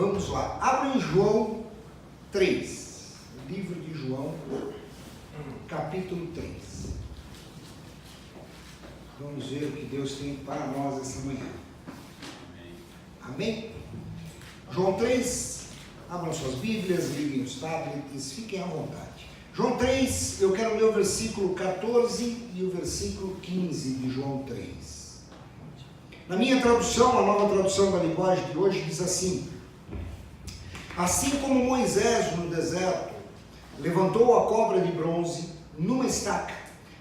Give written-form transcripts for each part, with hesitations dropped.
Vamos lá. Abra em João 3. Livro de João, capítulo 3. Vamos ver o que Deus tem para nós essa manhã. Amém? João 3, abram suas Bíblias, liguem os tablets, fiquem à vontade. João 3, eu quero ler o versículo 14 e o versículo 15 de João 3. Na minha tradução, a nova tradução da linguagem de hoje, diz assim: assim como Moisés no deserto levantou a cobra de bronze numa estaca,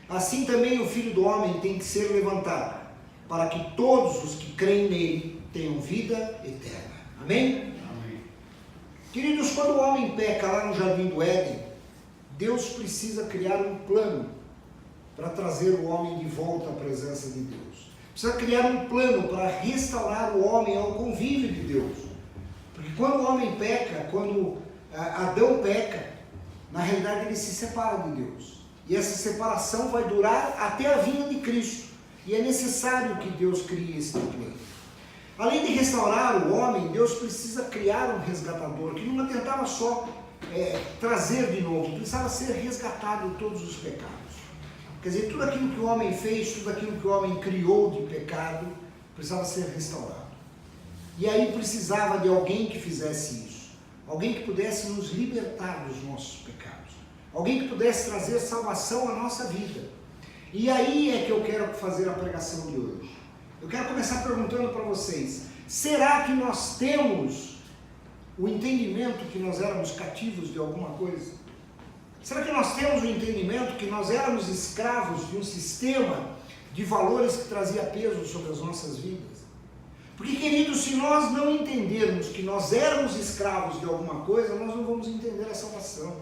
assim também o Filho do Homem tem que ser levantado, para que todos os que creem nele tenham vida eterna. Amém? Amém. Queridos, quando o homem peca lá no Jardim do Éden, Deus precisa criar um plano para trazer o homem de volta à presença de Deus. Precisa criar um plano para restaurar o homem ao convívio de Deus. Porque quando o homem peca, quando Adão peca, na realidade ele se separa de Deus. E essa separação vai durar até a vinda de Cristo. E é necessário que Deus crie esse plano. Além de restaurar o homem, Deus precisa criar um resgatador, que não tentava só trazer de novo, precisava ser resgatado de todos os pecados. Quer dizer, tudo aquilo que o homem fez, tudo aquilo que o homem criou de pecado, precisava ser restaurado. E aí precisava de alguém que fizesse isso. Alguém que pudesse nos libertar dos nossos pecados. Alguém que pudesse trazer salvação à nossa vida. E aí é que eu quero fazer a pregação de hoje. Eu quero começar perguntando para vocês: será que nós temos o entendimento que nós éramos cativos de alguma coisa? Será que nós temos o entendimento que nós éramos escravos de um sistema de valores que trazia peso sobre as nossas vidas? Porque, queridos, se nós não entendermos que nós éramos escravos de alguma coisa, nós não vamos entender a salvação.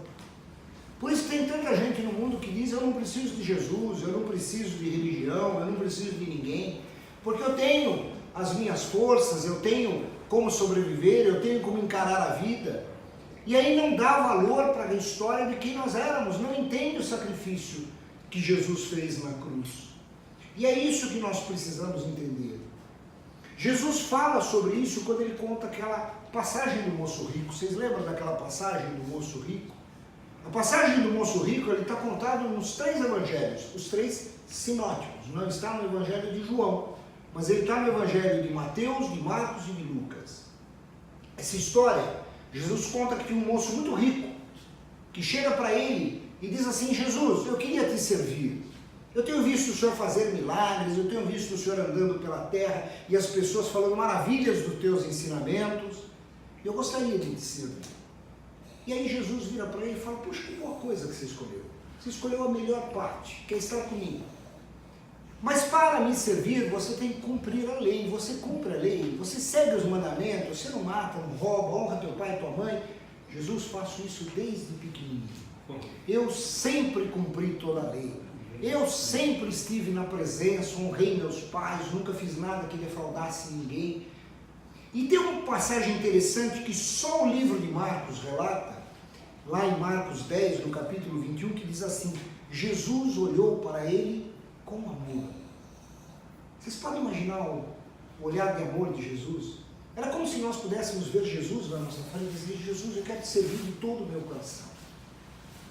Por isso tem tanta gente no mundo que diz: eu não preciso de Jesus, eu não preciso de religião, eu não preciso de ninguém, porque eu tenho as minhas forças, eu tenho como sobreviver, eu tenho como encarar a vida. E aí não dá valor para a história de quem nós éramos, não entende o sacrifício que Jesus fez na cruz. E é isso que nós precisamos entender. Jesus fala sobre isso quando ele conta aquela passagem do moço rico. Vocês lembram daquela passagem do moço rico? A passagem do moço rico está contada nos 3 evangelhos, os 3 sinóticos. Não está no evangelho de João, mas ele está no evangelho de Mateus, de Marcos e de Lucas. Essa história, Jesus conta que tem um moço muito rico, que chega para ele e diz assim: Jesus, eu queria te servir. Eu tenho visto o Senhor fazer milagres, eu tenho visto o Senhor andando pela terra e as pessoas falando maravilhas dos teus ensinamentos. Eu gostaria de te servir. E aí Jesus vira para ele e fala: puxa, que boa coisa que você escolheu. Você escolheu a melhor parte, que é estar comigo. Mas para me servir, você tem que cumprir a lei. Você cumpre a lei, você segue os mandamentos, você não mata, não rouba, honra teu pai e tua mãe. Jesus, faço isso desde pequenininho. Eu sempre cumpri toda a lei. Eu sempre estive na presença, honrei meus pais, nunca fiz nada que defraudasse ninguém. E tem uma passagem interessante que só o livro de Marcos relata, lá em Marcos 10, no capítulo 21, que diz assim: Jesus olhou para ele com amor. Vocês podem imaginar o olhar de amor de Jesus? Era como se nós pudéssemos ver Jesus na nossa frente e dizer: Jesus, eu quero te servir de todo o meu coração.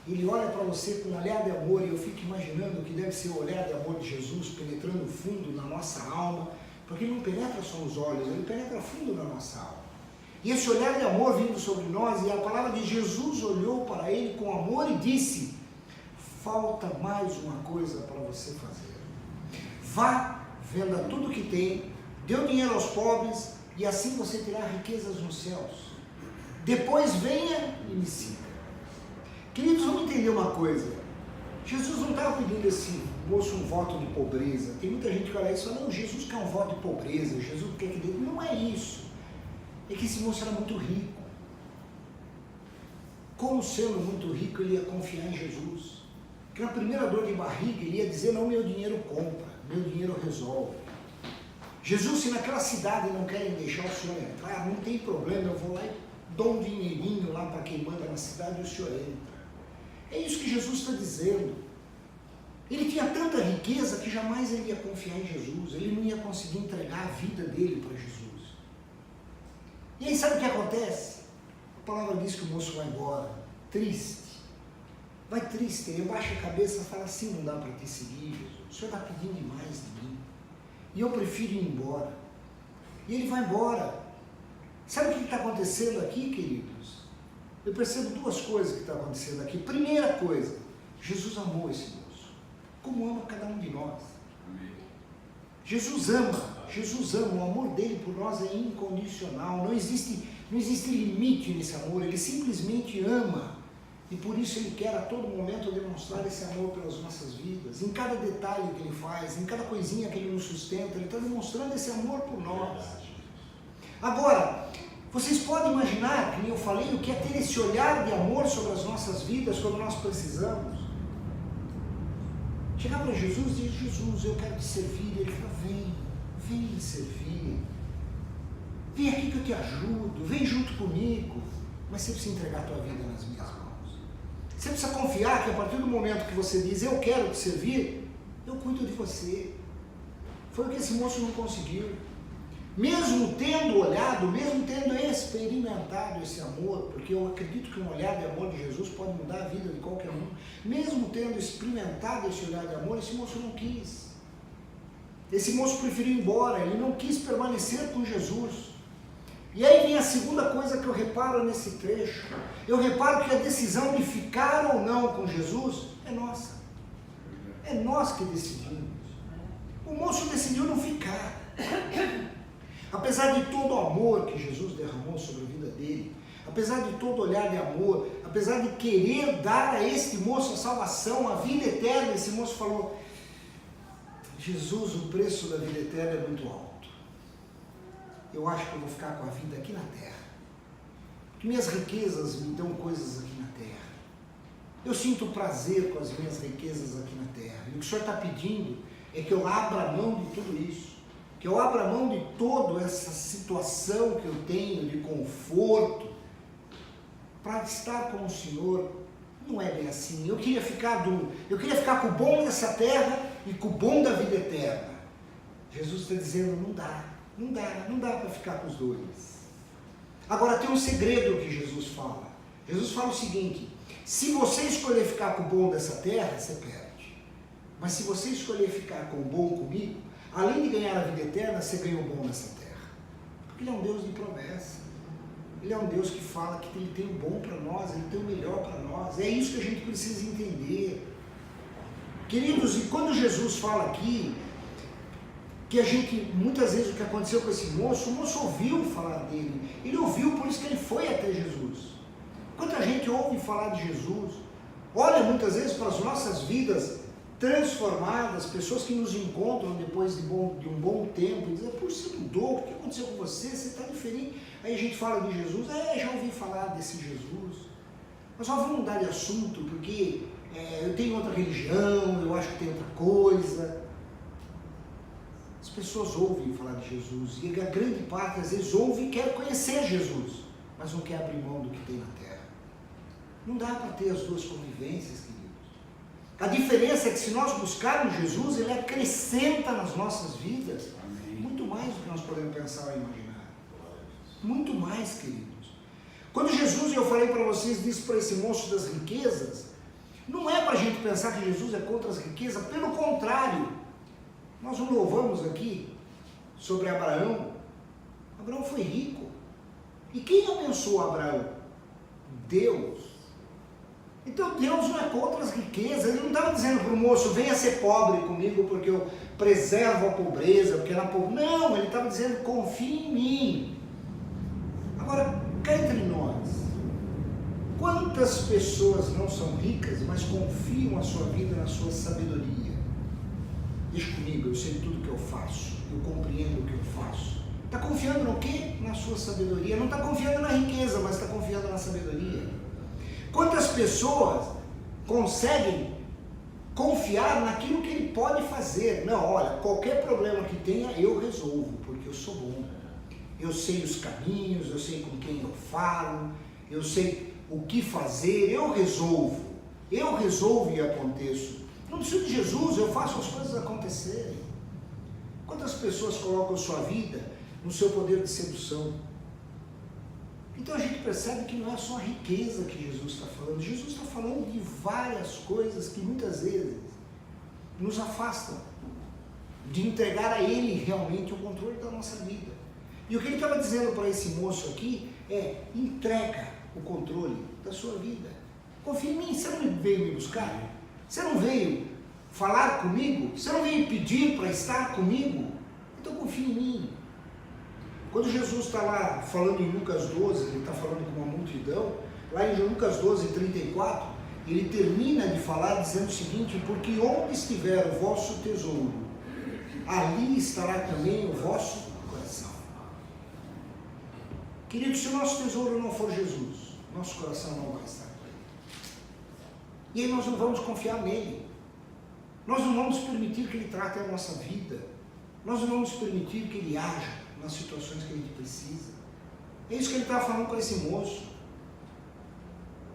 Ele olha para você com um olhar de amor, e eu fico imaginando que deve ser o olhar de amor de Jesus penetrando fundo na nossa alma, porque ele não penetra só nos olhos, ele penetra fundo na nossa alma. E esse olhar de amor vindo sobre nós, e a palavra de Jesus olhou para ele com amor e disse: falta mais uma coisa para você fazer. Vá, venda tudo o que tem, dê o dinheiro aos pobres, e assim você terá riquezas nos céus. Depois venha e me siga. Queridos, vamos entender uma coisa. Jesus não estava pedindo esse moço um voto de pobreza. Tem muita gente que olha isso e fala: não, Jesus quer um voto de pobreza, Jesus quer que dele. Não é isso. É que esse moço era muito rico. Como sendo muito rico, ele ia confiar em Jesus. Porque na primeira dor de barriga, ele ia dizer: não, meu dinheiro compra, meu dinheiro resolve. Jesus, se naquela cidade não querem deixar o senhor entrar, não tem problema, eu vou lá e dou um dinheirinho lá para quem manda na cidade e o senhor entra. É isso que Jesus está dizendo. Ele tinha tanta riqueza que jamais ele ia confiar em Jesus, ele não ia conseguir entregar a vida dele para Jesus. E aí sabe o que acontece? A palavra diz que o moço vai embora, triste. Vai triste, ele baixa a cabeça e fala assim, não dá para te seguir, Jesus. O Senhor está pedindo demais de mim. E eu prefiro ir embora. E ele vai embora. Sabe o que está acontecendo aqui, queridos? Eu percebo duas coisas que estão acontecendo aqui. Primeira coisa, Jesus amou esse moço, como ama cada um de nós. Jesus ama, o amor dele por nós é incondicional, não existe limite nesse amor, ele simplesmente ama. E por isso ele quer a todo momento demonstrar esse amor pelas nossas vidas. Em cada detalhe que ele faz, em cada coisinha que ele nos sustenta, ele está demonstrando esse amor por nós. Agora, vocês podem imaginar, como eu falei, o que é ter esse olhar de amor sobre as nossas vidas quando nós precisamos? Chegar para Jesus e dizer, Jesus, eu quero te servir. Ele fala, vem me servir. Vem aqui que eu te ajudo, vem junto comigo. Mas você precisa entregar a tua vida nas minhas mãos. Você precisa confiar que a partir do momento que você diz, eu quero te servir, eu cuido de você. Foi o que esse moço não conseguiu. Mesmo tendo olhado, mesmo tendo experimentado esse amor, porque eu acredito que um olhar de amor de Jesus pode mudar a vida de qualquer um, mesmo tendo experimentado esse olhar de amor, esse moço não quis. Esse moço preferiu ir embora, ele não quis permanecer com Jesus. E aí vem a segunda coisa que eu reparo nesse trecho. Eu reparo que a decisão de ficar ou não com Jesus é nossa. É nós que decidimos. O moço decidiu não ficar. Apesar de todo o amor que Jesus derramou sobre a vida dele, apesar de todo olhar de amor, apesar de querer dar a este moço a salvação, a vida eterna, esse moço falou, Jesus, o preço da vida eterna é muito alto. Eu acho que eu vou ficar com a vida aqui na terra. Porque minhas riquezas me dão coisas aqui na terra. Eu sinto prazer com as minhas riquezas aqui na terra. E o que o Senhor está pedindo é que eu abra mão de tudo isso. Que eu abra mão de toda essa situação que eu tenho de conforto para estar com o Senhor. Não é bem assim. Eu queria ficar com o bom dessa terra e com o bom da vida eterna. Jesus está dizendo, não dá para ficar com os dois. Agora tem um segredo que Jesus fala. Jesus fala o seguinte, se você escolher ficar com o bom dessa terra, você perde. Mas se você escolher ficar com o bom comigo, além de ganhar a vida eterna, você ganha o bom nessa terra. Porque Ele é um Deus de promessa. Ele é um Deus que fala que Ele tem o bom para nós, Ele tem o melhor para nós. É isso que a gente precisa entender. Queridos, e quando Jesus fala aqui, que a gente, muitas vezes o que aconteceu com esse moço, o moço ouviu falar dele. Ele ouviu, por isso que ele foi até Jesus. Quanta gente ouve falar de Jesus, olha muitas vezes para as nossas vidas transformadas, pessoas que nos encontram depois de um bom tempo e dizem, por você mudou, o que aconteceu com você? Você está diferente. Aí a gente fala de Jesus, já ouvi falar desse Jesus. Mas só vamos mudar de assunto, porque eu tenho outra religião, eu acho que tem outra coisa. As pessoas ouvem falar de Jesus, e a grande parte às vezes ouve e quer conhecer Jesus, mas não quer abrir mão do que tem na terra. Não dá para ter as duas convivências, queridos. A diferença é que se nós buscarmos Jesus, Ele acrescenta nas nossas vidas muito mais do que nós podemos pensar ou imaginar. Muito mais, queridos. Quando Jesus, eu falei para vocês, disse para esse moço das riquezas, não é para a gente pensar que Jesus é contra as riquezas, pelo contrário. Nós o louvamos aqui sobre Abraão. Abraão foi rico. E quem abençoou Abraão? Deus. Então Deus não é contra as riquezas. Ele não estava dizendo para o moço, venha ser pobre comigo porque eu preservo a pobreza, porque na pobreza. Não, ele estava dizendo, confie em mim. Agora, cá entre nós, quantas pessoas não são ricas, mas confiam a sua vida na sua sabedoria? Deixa comigo, eu sei tudo que eu faço, eu compreendo o que eu faço. Está confiando no quê? Na sua sabedoria. Não está confiando na riqueza, mas está confiando na sabedoria. Quantas pessoas conseguem confiar naquilo que ele pode fazer? Não, olha, qualquer problema que tenha, eu resolvo, porque eu sou bom. Eu sei os caminhos, eu sei com quem eu falo, eu sei o que fazer, eu resolvo e aconteço. Não preciso de Jesus, eu faço as coisas acontecerem. Quantas pessoas colocam sua vida no seu poder de sedução? Então a gente percebe que não é só a riqueza que Jesus está falando. Jesus está falando de várias coisas que muitas vezes nos afastam de entregar a Ele realmente o controle da nossa vida. E o que ele estava dizendo para esse moço aqui é: entrega o controle da sua vida. Confia em mim. Você não veio me buscar? Você não veio falar comigo? Você não veio pedir para estar comigo? Então confia em mim. Quando Jesus está lá falando em Lucas 12, ele está falando com uma multidão, lá em Lucas 12, 34, ele termina de falar dizendo o seguinte: porque onde estiver o vosso tesouro, ali estará também o vosso coração. Querido, se o nosso tesouro não for Jesus, nosso coração não vai estar com Ele. E aí nós não vamos confiar nele. Nós não vamos permitir que Ele trate a nossa vida. Nós não vamos permitir que Ele haja nas situações que a gente precisa. É isso que ele estava falando com esse moço.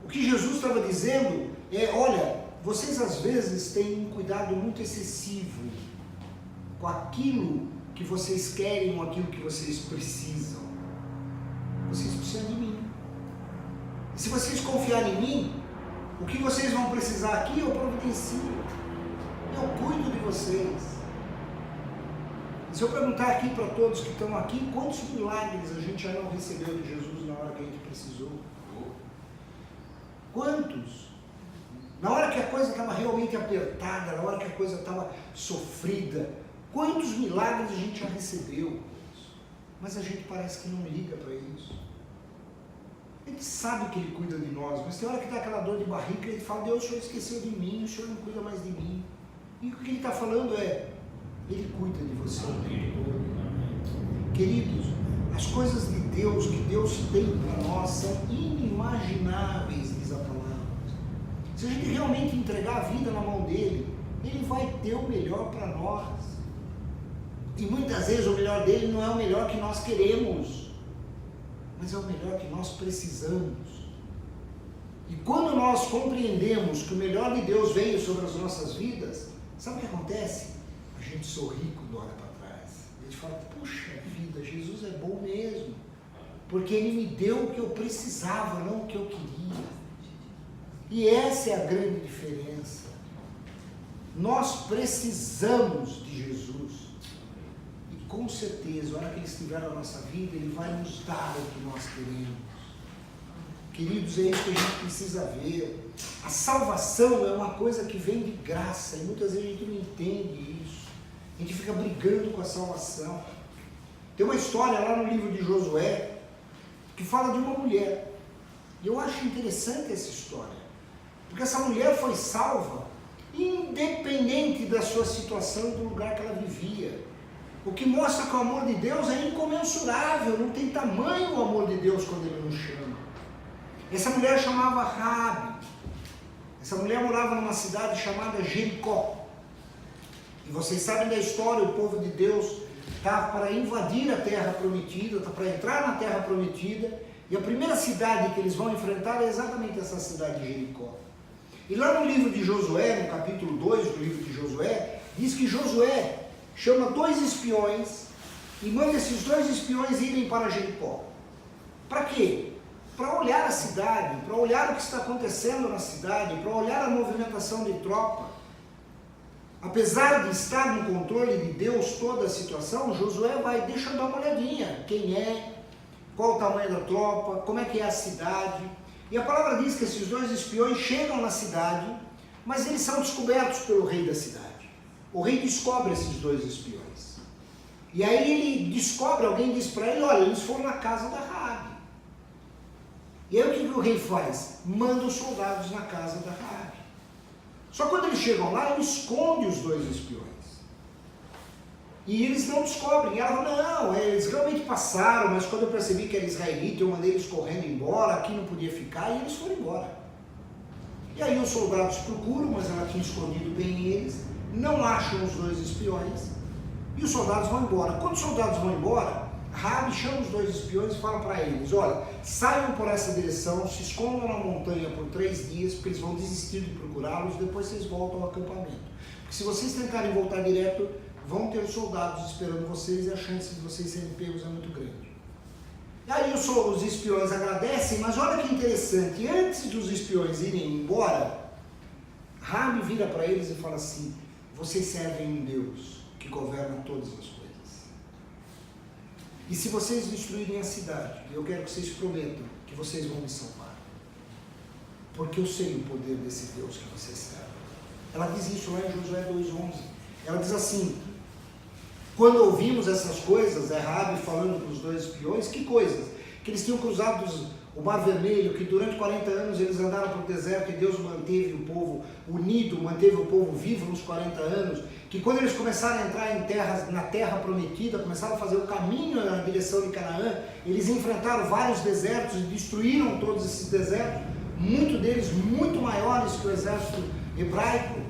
O que Jesus estava dizendo é: olha, vocês às vezes têm um cuidado muito excessivo com aquilo que vocês querem ou aquilo que vocês precisam. Vocês precisam de mim. E se vocês confiarem em mim, o que vocês vão precisar aqui eu providencio. Eu cuido de vocês. Se eu perguntar aqui para todos que estão aqui, quantos milagres a gente já não recebeu de Jesus na hora que a gente precisou? Quantos? Na hora que a coisa estava realmente apertada, na hora que a coisa estava sofrida, quantos milagres a gente já recebeu? Mas a gente parece que não liga para isso. A gente sabe que Ele cuida de nós, mas tem hora que dá aquela dor de barriga e Ele fala: Deus, o Senhor esqueceu de mim, o Senhor não cuida mais de mim. E o que Ele está falando é: Ele cuida de você o tempo todo. Queridos, as coisas de Deus que Deus tem para nós são inimagináveis, diz a palavra. Se a gente realmente entregar a vida na mão dEle, Ele vai ter o melhor para nós. E muitas vezes o melhor dEle não é o melhor que nós queremos, mas é o melhor que nós precisamos. E quando nós compreendemos que o melhor de Deus veio sobre as nossas vidas, sabe o que acontece? A gente sorri quando olha para trás. A gente fala: puxa vida, Jesus é bom mesmo, porque Ele me deu o que eu precisava, não o que eu queria. E essa é a grande diferença. Nós precisamos de Jesus. E com certeza, a hora que Ele estiver na nossa vida, Ele vai nos dar o que nós queremos. Queridos, é isso que a gente precisa ver. A salvação é uma coisa que vem de graça, e muitas vezes a gente não entende isso. A gente fica brigando com a salvação. Tem uma história lá no livro de Josué que fala de uma mulher. E eu acho interessante essa história, porque essa mulher foi salva independente da sua situação, do lugar que ela vivia. O que mostra que o amor de Deus é incomensurável, não tem tamanho o amor de Deus quando Ele nos chama. Essa mulher chamava Raabe. Essa mulher morava numa cidade chamada Jericó. E vocês sabem da história: o povo de Deus está para invadir a terra prometida, está para entrar na terra prometida, e a primeira cidade que eles vão enfrentar é exatamente essa cidade de Jericó. E lá no livro de Josué, no capítulo 2 do livro de Josué, diz que Josué chama 2 espiões e manda esses 2 espiões irem para Jericó. Para quê? Para olhar a cidade, para olhar o que está acontecendo na cidade, para olhar a movimentação de tropa. Apesar de estar no controle de Deus toda a situação, Josué vai: deixa eu dar uma olhadinha, quem é, qual o tamanho da tropa, como é que é a cidade. E a palavra diz que esses 2 espiões chegam na cidade, mas eles são descobertos pelo rei da cidade. O rei descobre esses 2 espiões. E aí ele descobre, alguém diz para ele: olha, eles foram na casa da Raabe. E aí o que o rei faz? Manda os soldados na casa da Raabe. Só que quando eles chegam lá, ele esconde os 2 espiões. E eles não descobrem. E ela fala: não, eles realmente passaram, mas quando eu percebi que era israelita, eu mandei eles correndo embora, aqui não podia ficar, e eles foram embora. E aí os soldados procuram, mas ela tinha escondido bem eles, não acham os 2 espiões, e os soldados vão embora. Quando os soldados vão embora, Raabe chama os 2 espiões e fala para eles: olha, saiam por essa direção, se escondam na montanha por 3 dias, porque eles vão desistir de procurá-los, depois vocês voltam ao acampamento. Porque se vocês tentarem voltar direto, vão ter soldados esperando vocês e a chance de vocês serem pegos é muito grande. E aí os espiões agradecem, mas olha que interessante, antes dos espiões irem embora, Raabe vira para eles e fala assim: vocês servem um Deus que governa todas as coisas. E se vocês destruírem a cidade, eu quero que vocês prometam que vocês vão me salvar. Porque eu sei o poder desse Deus que vocês servem. Ela diz isso lá em Josué 2:11. Ela diz assim: quando ouvimos essas coisas, Raabe falando para os dois espiões, que coisas? Que eles tinham cruzado o Mar Vermelho, que durante 40 anos eles andaram pelo deserto e Deus manteve o povo unido, manteve o povo vivo nos 40 anos, que quando eles começaram a entrar na terra prometida, começaram a fazer o caminho na direção de Canaã, eles enfrentaram vários desertos e destruíram todos esses desertos, muitos deles muito maiores que o exército hebraico.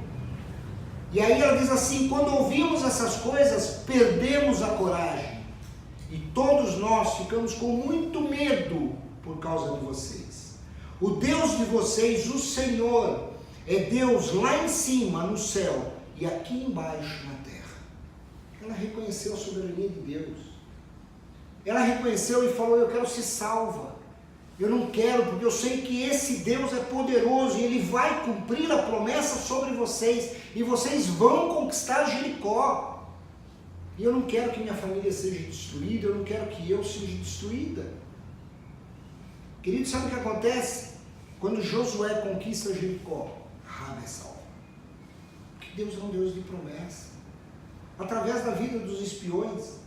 E aí ela diz assim: quando ouvimos essas coisas, perdemos a coragem, e todos nós ficamos com muito medo por causa de vocês. O Deus de vocês, o Senhor, é Deus lá em cima, no céu, e aqui embaixo na terra. Ela reconheceu a soberania de Deus. Ela reconheceu e falou: eu quero ser salva. Eu não quero, porque eu sei que esse Deus é poderoso e Ele vai cumprir a promessa sobre vocês, e vocês vão conquistar Jericó. E eu não quero que minha família seja destruída, eu não quero que eu seja destruída. Querido, sabe o que acontece? Quando Josué conquista Jericó, Raabe é salva. Porque Deus é um Deus de promessa. Através da vida dos espiões,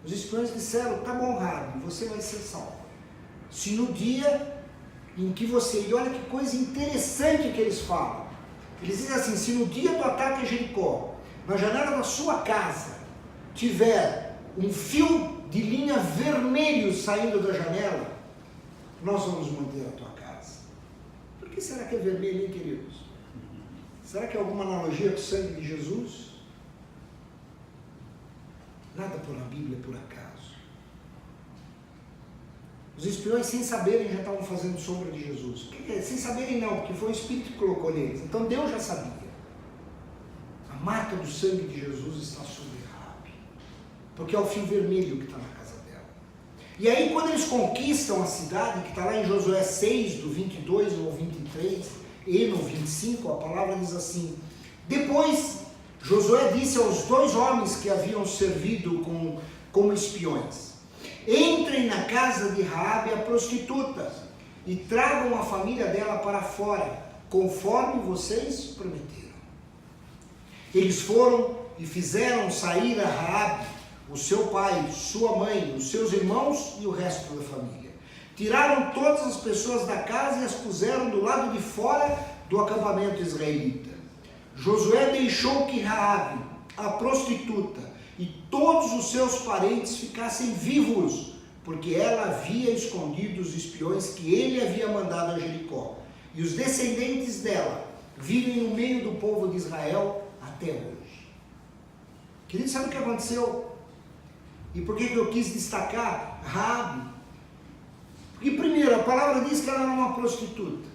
os espiões disseram: tá bom, Raabe, você vai ser salvo. Se no dia em que você... E olha que coisa interessante que eles falam. Eles dizem assim: se no dia do ataque a Jericó, na janela da sua casa, tiver um fio de linha vermelho saindo da janela, nós vamos manter a tua casa. Por que será que é vermelho, hein, queridos? Será que é alguma analogia com o sangue de Jesus? Nada por na Bíblia é por acaso. Os espiões, sem saberem, já estavam fazendo sombra de Jesus. Sem saberem não, porque foi o Espírito que colocou neles. Então Deus já sabia. A marca do sangue de Jesus está sobre Raabe, porque é o fio vermelho que está na casa dela. E aí, quando eles conquistam a cidade, que está lá em Josué 6, do 22 ao 23, e no 25, a palavra diz assim: depois Josué disse aos dois homens que haviam servido como espiões: entrem na casa de Raabe, a prostituta, e tragam a família dela para fora, conforme vocês prometeram. Eles foram e fizeram sair a Raabe, o seu pai, sua mãe, os seus irmãos e o resto da família. Tiraram todas as pessoas da casa e as puseram do lado de fora do acampamento israelita. Josué deixou que Raabe, a prostituta, e todos os seus parentes ficassem vivos, porque ela havia escondido os espiões que ele havia mandado a Jericó. E os descendentes dela vivem no meio do povo de Israel até hoje. Querido, sabe o que aconteceu? E por que eu quis destacar Raabe? Porque primeiro, a palavra diz que ela era uma prostituta.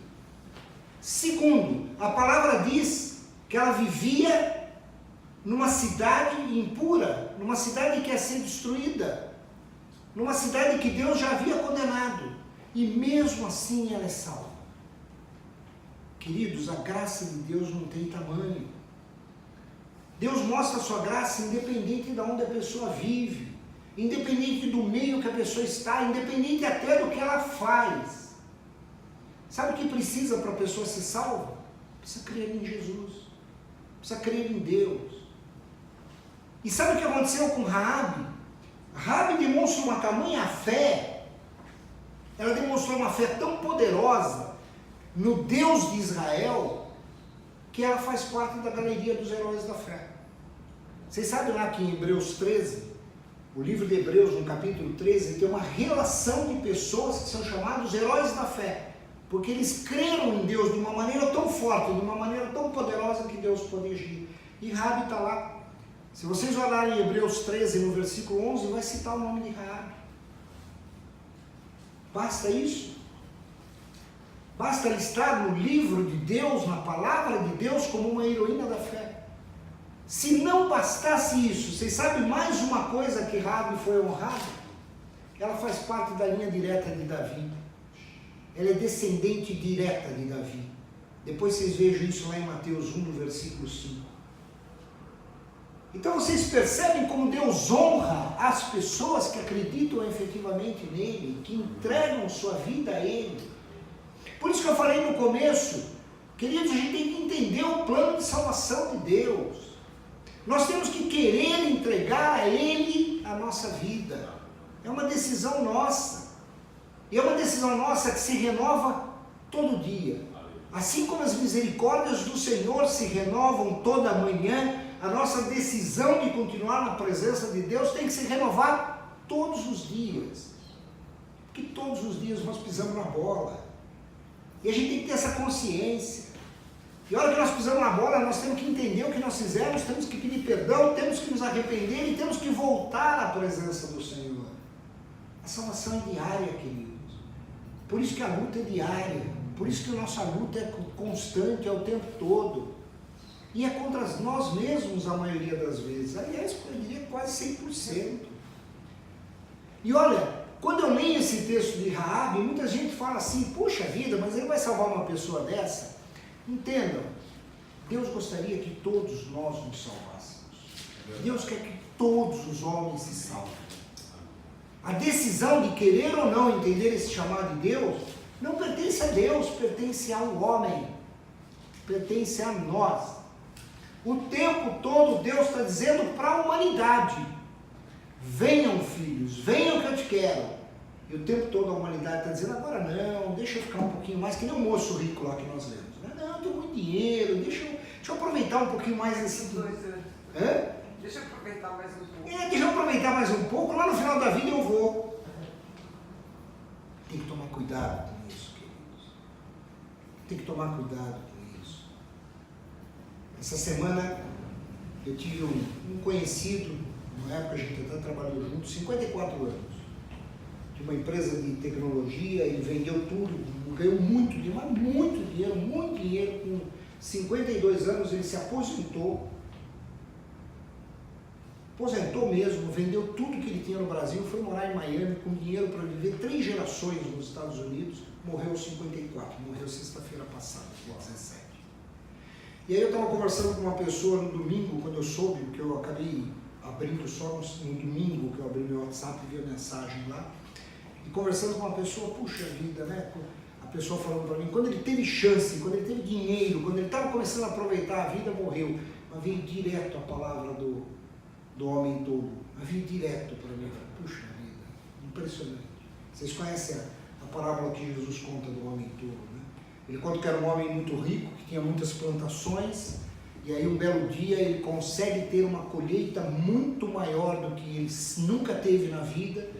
Segundo, a palavra diz que ela vivia numa cidade impura, numa cidade que ia ser destruída, numa cidade que Deus já havia condenado, e mesmo assim ela é salva. Queridos, a graça de Deus não tem tamanho. Deus mostra a sua graça independente de onde a pessoa vive, independente do meio que a pessoa está, independente até do que ela faz. Sabe o que precisa para a pessoa ser salva? Precisa crer em Jesus, precisa crer em Deus. E sabe o que aconteceu com Raabe? Raabe demonstrou uma tamanha fé, ela demonstrou uma fé tão poderosa no Deus de Israel, que ela faz parte da galeria dos heróis da fé. Vocês sabem lá que em Hebreus 13, o livro de Hebreus, no capítulo 13, tem uma relação de pessoas que são chamados heróis da fé, porque eles creram em Deus de uma maneira tão forte, de uma maneira tão poderosa que Deus pode agir. E Raabe está lá. Se vocês olharem em Hebreus 13, no versículo 11, vai citar o nome de Raabe. Basta isso? Basta listar no livro de Deus, na palavra de Deus, como uma heroína da fé. Se não bastasse isso, vocês sabem mais uma coisa que Raabe foi honrada? ela faz parte da linha direta de Davi. Ela é descendente direta de Davi. Depois vocês vejam isso lá em Mateus 1, no versículo 5. Então vocês percebem como Deus honra as pessoas que acreditam efetivamente nele, que entregam sua vida a ele. Por isso que eu falei no começo, queridos, a gente tem que entender o plano de salvação de Deus. Nós temos que querer entregar a ele a nossa vida. É uma decisão nossa. E é uma decisão nossa que se renova todo dia. Assim como as misericórdias do Senhor se renovam toda manhã, a nossa decisão de continuar na presença de Deus tem que se renovar todos os dias. Porque todos os dias nós pisamos na bola. E a gente tem que ter essa consciência. E a hora que nós pisamos na bola, nós temos que entender o que nós fizemos, temos que pedir perdão, temos que nos arrepender e temos que voltar à presença do Senhor. A salvação é diária, queridos. Por isso que a luta é diária. Por isso que a nossa luta é constante, é o tempo todo. E é contra nós mesmos a maioria das vezes. Aliás, eu diria quase 100%. E olha, quando eu leio esse texto de Raabe, muita gente fala assim, puxa vida, mas ele vai salvar uma pessoa dessa? Entendam, Deus gostaria que todos nós nos salvássemos. Deus quer que todos os homens se salvem. A decisão de querer ou não entender esse chamado de Deus, não pertence a Deus, pertence ao homem, pertence a nós. O tempo todo Deus está dizendo para a humanidade, venham filhos, venham que eu te quero. E o tempo todo a humanidade está dizendo, agora não, deixa eu ficar um pouquinho mais, que nem o moço rico lá que nós lemos. Não, eu tenho muito dinheiro, deixa eu aproveitar um pouquinho mais esse... Hã? Deixa eu aproveitar mais um pouco. Deixa eu aproveitar mais um pouco, lá no final da vida eu vou. Tem que tomar cuidado com isso, queridos. Tem que tomar cuidado com isso. Essa semana eu tive um conhecido, na época a gente até trabalhou junto, 54 anos, de uma empresa de tecnologia, ele vendeu tudo, ganhou muito dinheiro, com 52 anos ele se aposentou mesmo, vendeu tudo que ele tinha no Brasil, foi morar em Miami com dinheiro para viver 3 gerações nos Estados Unidos, morreu aos 54, morreu sexta-feira passada, dia 17. E aí eu estava conversando com uma pessoa no domingo, quando eu soube, que eu acabei abrindo só no domingo, que eu abri meu WhatsApp e vi a mensagem lá, e conversando com uma pessoa, puxa vida, né? A pessoa falando para mim, quando ele teve chance, quando ele teve dinheiro, quando ele estava começando a aproveitar a vida, morreu. Mas veio direto a palavra do homem todo. Mas veio direto para mim. Puxa vida, impressionante. Vocês conhecem a parábola que Jesus conta do homem todo, né? Ele conta que era um homem muito rico, que tinha muitas plantações, e aí um belo dia ele consegue ter uma colheita muito maior do que ele nunca teve na vida.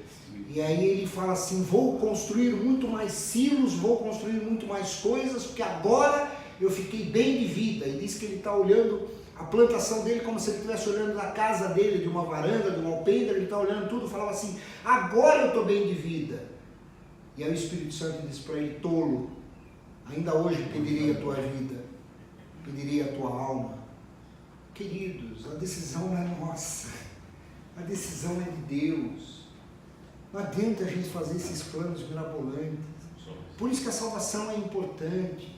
E aí ele fala assim, vou construir muito mais silos, vou construir muito mais coisas, porque agora eu fiquei bem de vida. E diz que ele está olhando a plantação dele como se ele estivesse olhando da casa dele, de uma varanda, de um alpendre, ele está olhando tudo, falava assim, agora eu estou bem de vida. E aí o Espírito Santo diz para ele, tolo, ainda hoje pedirei a tua vida, pedirei a tua alma. Queridos, a decisão não é nossa, a decisão é de Deus. Não adianta a gente fazer esses planos mirabolantes. Por isso que a salvação é importante.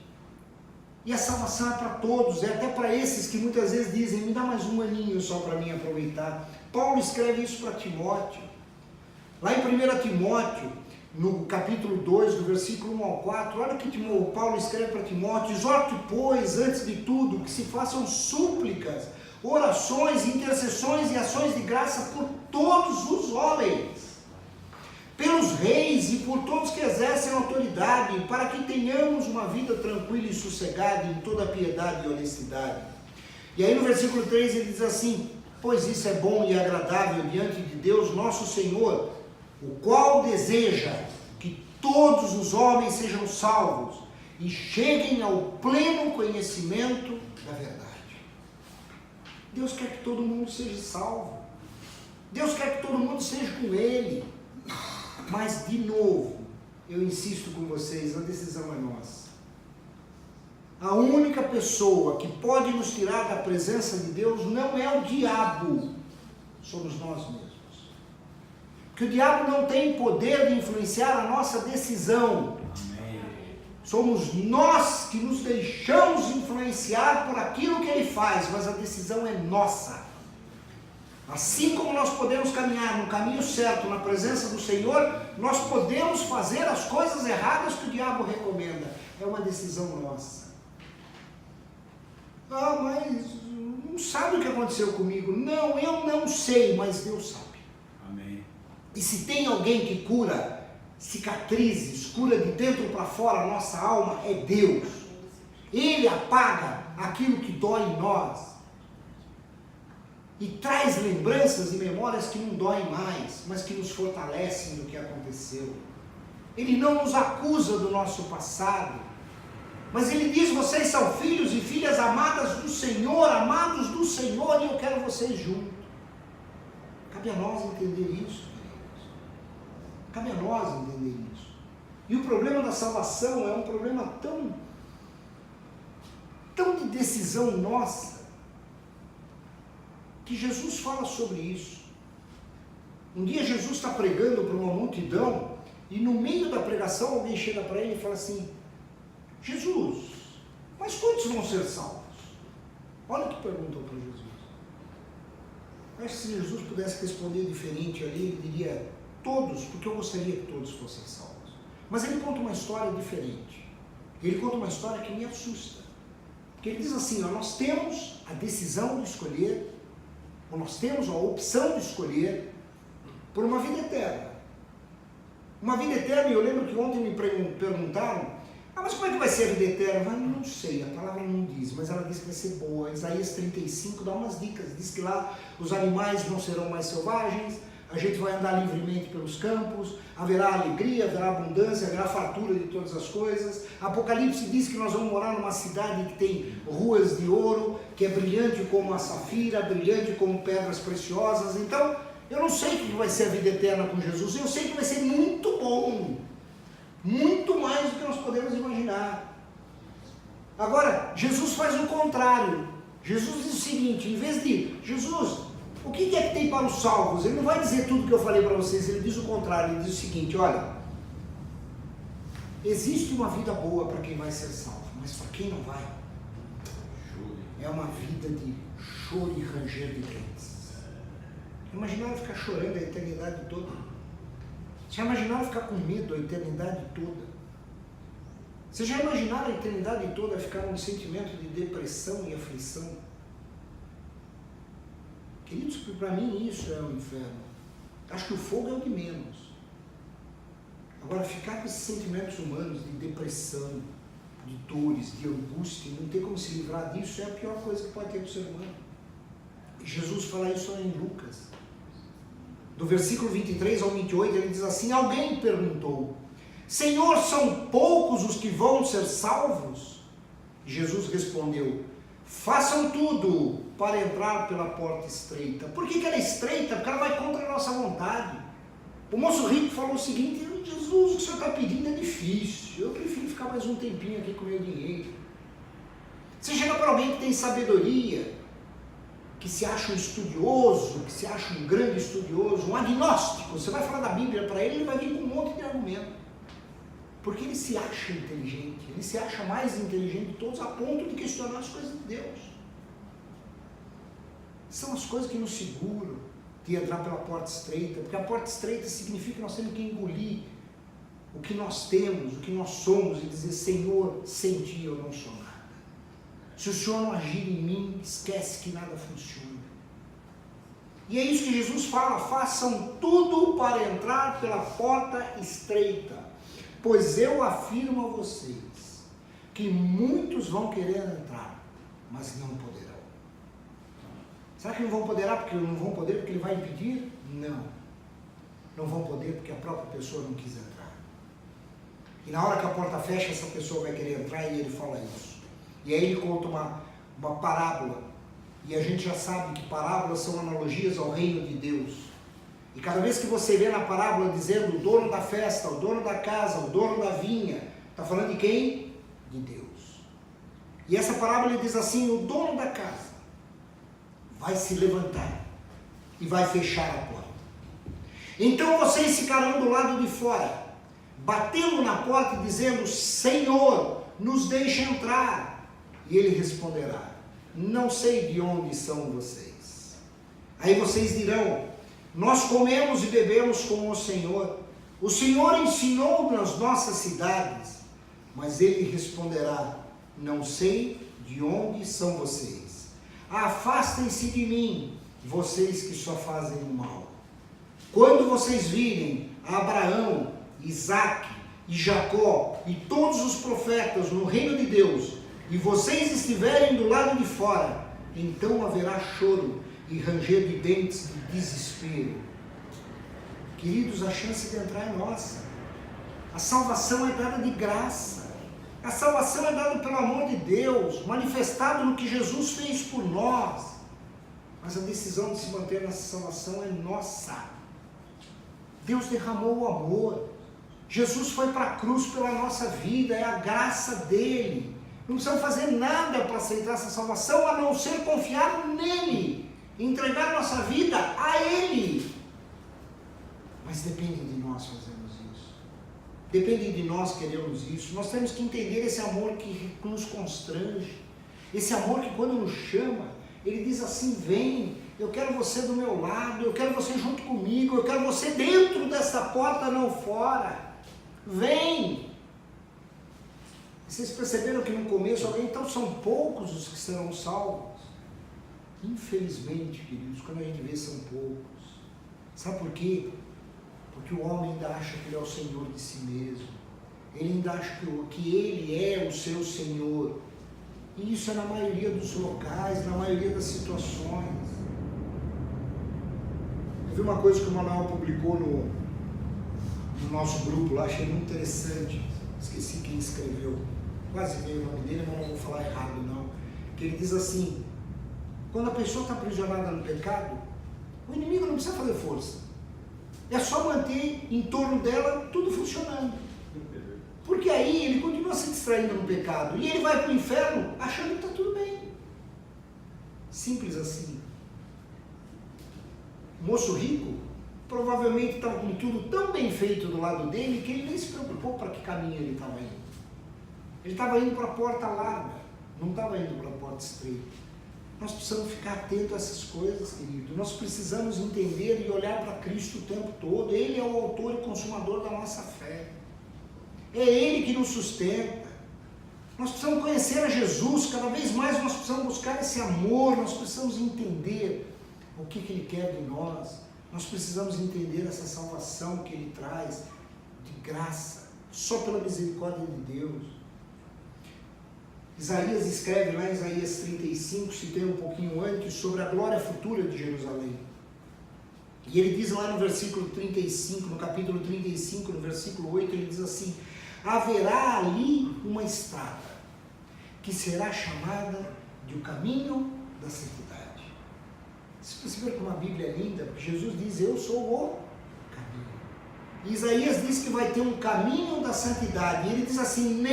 E a salvação é para todos, é até para esses que muitas vezes dizem, me dá mais um aninho só para mim aproveitar. Paulo escreve isso para Timóteo. Lá em 1 Timóteo, no capítulo 2, do versículo 1 ao 4, olha o que Paulo escreve para Timóteo, exorte, pois, antes de tudo, que se façam súplicas, orações, intercessões e ações de graça por todos os homens, pelos reis e por todos que exercem autoridade, para que tenhamos uma vida tranquila e sossegada em toda piedade e honestidade. E aí no versículo 3 ele diz assim, pois isso é bom e agradável diante de Deus nosso Senhor, o qual deseja que todos os homens sejam salvos e cheguem ao pleno conhecimento da verdade. Deus quer que todo mundo seja salvo. Deus quer que todo mundo seja com Ele. Mas, de novo, eu insisto com vocês, a decisão é nossa. A única pessoa que pode nos tirar da presença de Deus não é o diabo, somos nós mesmos. Que o diabo não tem poder de influenciar a nossa decisão. Amém. Somos nós que nos deixamos influenciar por aquilo que ele faz, mas a decisão é nossa. Assim como nós podemos caminhar no caminho certo, na presença do Senhor, nós podemos fazer as coisas erradas que o diabo recomenda. É uma decisão nossa. Ah, mas não sabe o que aconteceu comigo. Não, eu não sei, mas Deus sabe. Amém. E se tem alguém que cura cicatrizes, cura de dentro para fora a nossa alma, é Deus. Ele apaga aquilo que dói em nós. E traz lembranças e memórias que não doem mais, mas que nos fortalecem do que aconteceu. Ele não nos acusa do nosso passado, mas ele diz: vocês são filhos e filhas amadas do Senhor, amados do Senhor, e eu quero vocês juntos. Cabe a nós entender isso, queridos. Cabe a nós entender isso. E o problema da salvação é um problema tão de decisão nossa, que Jesus fala sobre isso. Um dia Jesus está pregando para uma multidão, e no meio da pregação alguém chega para ele e fala assim: Jesus, mas quantos vão ser salvos? Olha o que perguntou para Jesus. Acho que se Jesus pudesse responder diferente ali, ele diria: todos, porque eu gostaria que todos fossem salvos. Mas ele conta uma história diferente. Ele conta uma história que me assusta. Porque ele diz assim: ó, nós temos a decisão de escolher, ou nós temos a opção de escolher por uma vida eterna. Uma vida eterna, e eu lembro que ontem me perguntaram: ah, mas como é que vai ser a vida eterna? Eu não sei, a palavra não diz, mas ela diz que vai ser boa. Isaías 35 dá umas dicas, diz que lá os animais não serão mais selvagens, a gente vai andar livremente pelos campos, haverá alegria, haverá abundância, haverá fartura de todas as coisas. Apocalipse diz que nós vamos morar numa cidade que tem ruas de ouro, que é brilhante como a safira, brilhante como pedras preciosas. Então, eu não sei o que vai ser a vida eterna com Jesus, eu sei que vai ser muito bom, muito mais do que nós podemos imaginar. Agora, Jesus faz o contrário. Jesus diz o seguinte: em vez de Jesus, o que é que tem para os salvos? Ele não vai dizer tudo que eu falei para vocês, ele diz o contrário. Ele diz o seguinte: olha, existe uma vida boa para quem vai ser salvo, mas para quem não vai, é uma vida de choro e ranger de dentes. Imaginaram ficar chorando a eternidade toda? Já imaginaram ficar com medo a eternidade toda? Vocês já imaginaram a eternidade toda ficar num sentimento de depressão e aflição? Queridos, para mim isso é o inferno. Acho que o fogo é o de menos. Agora, ficar com esses sentimentos humanos de depressão, de dores, de angústia, não ter como se livrar disso, é a pior coisa que pode ter do ser humano. E Jesus fala isso em Lucas. Do versículo 23 ao 28, ele diz assim: alguém perguntou: Senhor, são poucos os que vão ser salvos? E Jesus respondeu: façam tudo para entrar pela porta estreita. Por que ela é estreita? Porque ela vai contra a nossa vontade. O moço rico falou o seguinte: Jesus, o que o senhor está pedindo é difícil, eu prefiro ficar mais um tempinho aqui com o meu dinheiro. Você chega para alguém que tem sabedoria, que se acha um estudioso, que se acha um grande estudioso, um agnóstico, você vai falar da Bíblia para ele, ele vai vir com um monte de argumento. Porque ele se acha inteligente, ele se acha mais inteligente de todos, a ponto de questionar as coisas de Deus. São as coisas que nos seguram de entrar pela porta estreita, porque a porta estreita significa que nós temos que engolir o que nós temos, o que nós somos, e dizer: Senhor, sem ti eu não sou nada. Se o Senhor não agir em mim, esquece que nada funciona. E é isso que Jesus fala: façam tudo para entrar pela porta estreita, pois eu afirmo a vocês que muitos vão querer entrar, mas não poderão. Será que não vão poderá porque não vão poder porque ele vai impedir? Não. Não vão poder porque a própria pessoa não quis entrar. E na hora que a porta fecha, essa pessoa vai querer entrar, e ele fala isso. E aí ele conta uma parábola. E a gente já sabe que parábolas são analogias ao reino de Deus. E cada vez que você vê na parábola dizendo o dono da festa, o dono da casa, o dono da vinha, está falando de quem? De Deus. E essa parábola ele diz assim: o dono da casa vai se levantar e vai fechar a porta. Então vocês ficarão do lado de fora, batendo na porta e dizendo: Senhor, nos deixe entrar. E ele responderá: não sei de onde são vocês. Aí vocês dirão: nós comemos e bebemos com o Senhor ensinou nas nossas cidades. Mas ele responderá: não sei de onde são vocês. Afastem-se de mim, vocês que só fazem o mal. Quando vocês virem Abraão, Isaque e Jacó e todos os profetas no reino de Deus, e vocês estiverem do lado de fora, então haverá choro e ranger de dentes de desespero. Queridos, a chance de entrar é nossa. A salvação é dada de graça. A salvação é dada pelo amor de Deus, manifestado no que Jesus fez por nós. Mas a decisão de se manter nessa salvação é nossa. Deus derramou o amor. Jesus foi para a cruz pela nossa vida, é a graça dele. Não precisamos fazer nada para aceitar essa salvação, a não ser confiar nele, entregar nossa vida a ele. Mas depende de nós fazermos isso. Depende de nós queremos isso. Nós temos que entender esse amor que nos constrange. Esse amor que quando nos chama, ele diz assim: vem, eu quero você do meu lado, eu quero você junto comigo, eu quero você dentro dessa porta, não fora. Vem! Vocês perceberam que no começo, então são poucos os que serão salvos? Infelizmente, queridos, quando a gente vê, são poucos. Sabe por quê? Porque o homem ainda acha que ele é o Senhor de si mesmo. Ele ainda acha que ele é o seu Senhor. E isso é na maioria dos locais, na maioria das situações. Eu vi uma coisa que o Manuel publicou no nosso grupo lá, achei muito interessante. Esqueci quem escreveu. Quase veio o nome dele, mas não vou falar errado não. Que ele diz assim: quando a pessoa está aprisionada no pecado, o inimigo não precisa fazer força. É só manter em torno dela tudo funcionando. Porque aí ele continua se distraindo no pecado. E ele vai para o inferno achando que está tudo bem. Simples assim. O moço rico provavelmente estava com tudo tão bem feito do lado dele que ele nem se preocupou para que caminho ele estava indo. Ele estava indo para a porta larga, não estava indo para a porta estreita. Nós precisamos ficar atentos a essas coisas, querido. Nós precisamos entender e olhar para Cristo o tempo todo. Ele é o autor e consumador da nossa fé. É Ele que nos sustenta. Nós precisamos conhecer a Jesus. Cada vez mais nós precisamos buscar esse amor. Nós precisamos entender o que Ele quer de nós. Nós precisamos entender essa salvação que Ele traz de graça, só pela misericórdia de Deus. Isaías escreve lá em Isaías 35, citei um pouquinho antes, sobre a glória futura de Jerusalém. E ele diz lá no versículo 35, no capítulo 35, no versículo 8, ele diz assim: haverá ali uma estrada, que será chamada de o caminho da santidade. Vocês perceberam como a Bíblia é linda? Porque Jesus diz: eu sou o caminho. E Isaías diz que vai ter um caminho da santidade. E ele diz assim: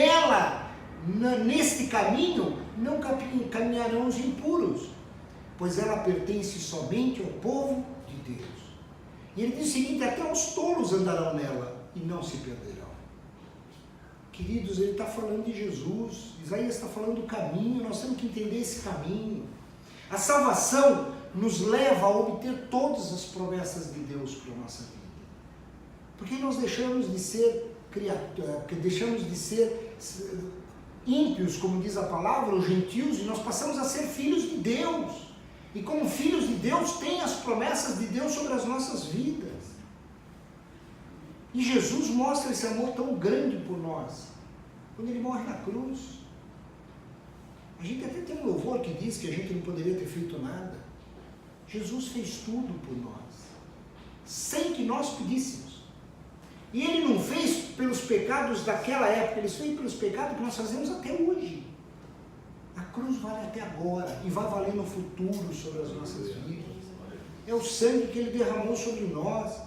neste caminho não caminharão os impuros, pois ela pertence somente ao povo de Deus. E ele diz o seguinte: até os tolos andarão nela e não se perderão. Queridos, ele está falando de Jesus. Isaías está falando do caminho. Nós temos que entender esse caminho. A salvação nos leva a obter todas as promessas de Deus para a nossa vida. Porque nós deixamos de ser ímpios, como diz a palavra, os gentios, e nós passamos a ser filhos de Deus. E como filhos de Deus, tem as promessas de Deus sobre as nossas vidas. E Jesus mostra esse amor tão grande por nós, quando Ele morre na cruz. A gente até tem um louvor que diz que a gente não poderia ter feito nada. Jesus fez tudo por nós, sem que nós pedíssemos. E Ele não fez pelos pecados daquela época, Ele fez pelos pecados que nós fazemos até hoje. A cruz vale até agora e vai valer no futuro sobre as nossas vidas. É o sangue que Ele derramou sobre nós.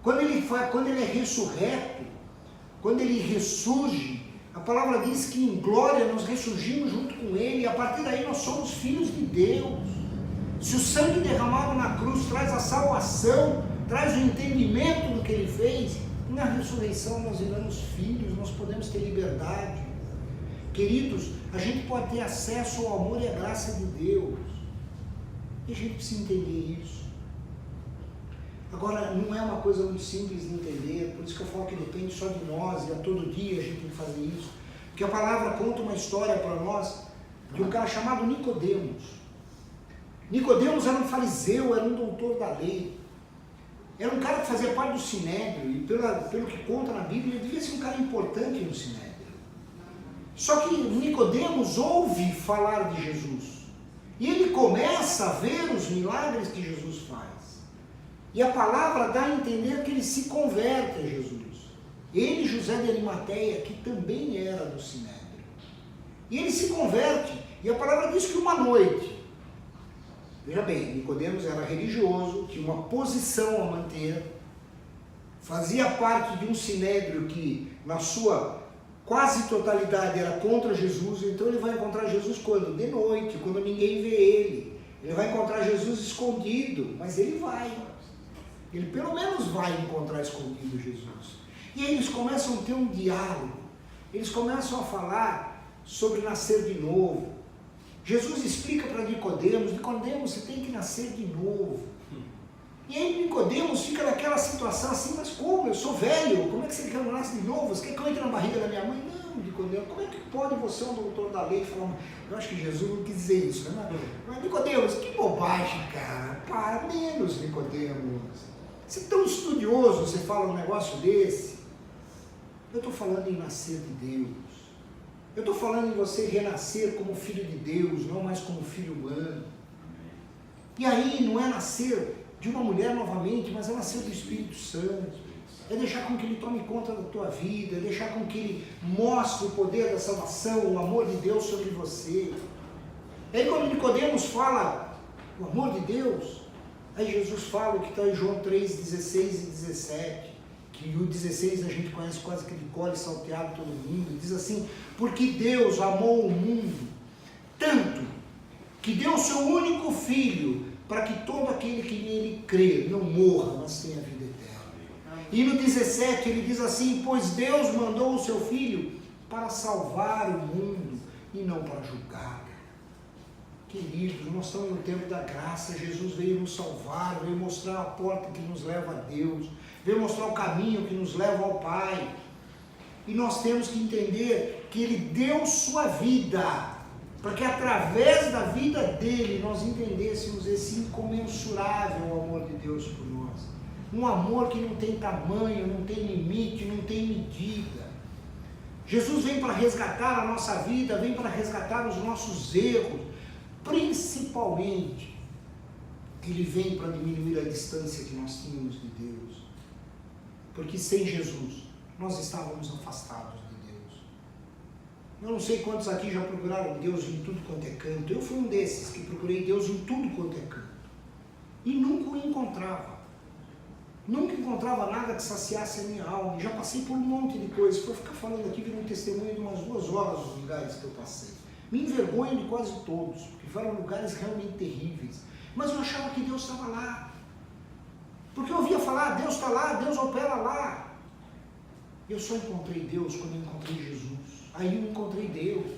Quando Ele é ressurreto, quando Ele ressurge, a palavra diz que em glória nós ressurgimos junto com Ele, e a partir daí nós somos filhos de Deus. Se o sangue derramado na cruz traz a salvação traz o entendimento do que ele fez. Na ressurreição nós viramos filhos, nós podemos ter liberdade. Queridos, a gente pode ter acesso ao amor e à graça de Deus. E a gente precisa entender isso. Agora, não é uma coisa muito simples de entender, por isso que eu falo que depende só de nós, e a todo dia a gente tem que fazer isso. Porque a palavra conta uma história para nós de um cara chamado Nicodemos. Nicodemos era um fariseu, era um doutor da lei. Era um cara que fazia parte do Sinédrio, e pelo que conta na Bíblia, ele devia ser um cara importante no Sinédrio. Só que Nicodemos ouve falar de Jesus. E ele começa a ver os milagres que Jesus faz. E a palavra dá a entender que ele se converte a Jesus. Ele, José de Arimateia, que também era do Sinédrio. E ele se converte. E a palavra diz que uma noite, veja bem, Nicodemos era religioso, tinha uma posição a manter, fazia parte de um sinédrio que, na sua quase totalidade, era contra Jesus. Então ele vai encontrar Jesus quando? De noite, quando ninguém vê ele. Ele vai encontrar Jesus escondido, mas ele vai. Ele pelo menos vai encontrar escondido Jesus. E aí eles começam a ter um diálogo. Eles começam a falar sobre nascer de novo. Jesus explica para Nicodemos, você tem que nascer de novo. E aí Nicodemos fica naquela situação assim, mas como? Eu sou velho, como é que você quer que eu nasça de novo? Você quer que eu entre na barriga da minha mãe? Não, Nicodemos, como é que pode você, um doutor da lei, falar? Eu acho que Jesus não quis dizer isso, né? Mas Nicodemos, que bobagem, cara. Para menos, Nicodemos. Você é tão estudioso, você fala um negócio desse. Eu estou falando em nascer de Deus. Eu estou falando em você renascer como filho de Deus, não mais como filho humano. E aí não é nascer de uma mulher novamente, mas é nascer do Espírito Santo. É deixar com que Ele tome conta da tua vida, é deixar com que Ele mostre o poder da salvação, o amor de Deus sobre você. Aí quando Nicodemos fala o amor de Deus, aí Jesus fala o que está em João 3, 16 e 17, que o 16 a gente conhece quase que de cor e salteado todo mundo, diz assim: porque Deus amou o mundo tanto, que deu o seu único Filho, para que todo aquele que nele crê não morra, mas tenha vida eterna. E no 17 ele diz assim: pois Deus mandou o seu Filho para salvar o mundo e não para julgar. Queridos, nós estamos no tempo da graça. Jesus veio nos salvar, veio mostrar a porta que nos leva a Deus, veio mostrar o caminho que nos leva ao Pai. E nós temos que entender que Ele deu sua vida, para que através da vida dele nós entendêssemos esse incomensurável amor de Deus por nós. Um amor que não tem tamanho, não tem limite, não tem medida. Jesus vem para resgatar a nossa vida, vem para resgatar os nossos erros. Principalmente, Ele vem para diminuir a distância que nós tínhamos de Deus. Porque sem Jesus, nós estávamos afastados de Deus. Eu não sei quantos aqui já procuraram Deus em tudo quanto é canto. Eu fui um desses que procurei Deus em tudo quanto é canto. E nunca o encontrava. Nunca encontrava nada que saciasse a minha alma. Já passei por um monte de coisas. Se eu ficar falando aqui, vira um testemunho de umas 2 horas dos lugares que eu passei. Me envergonho de quase todos, porque foram lugares realmente terríveis. Mas eu achava que Deus estava lá. Porque eu ouvia falar: Deus está lá, Deus opera lá. Eu só encontrei Deus quando eu encontrei Jesus. Aí eu encontrei Deus.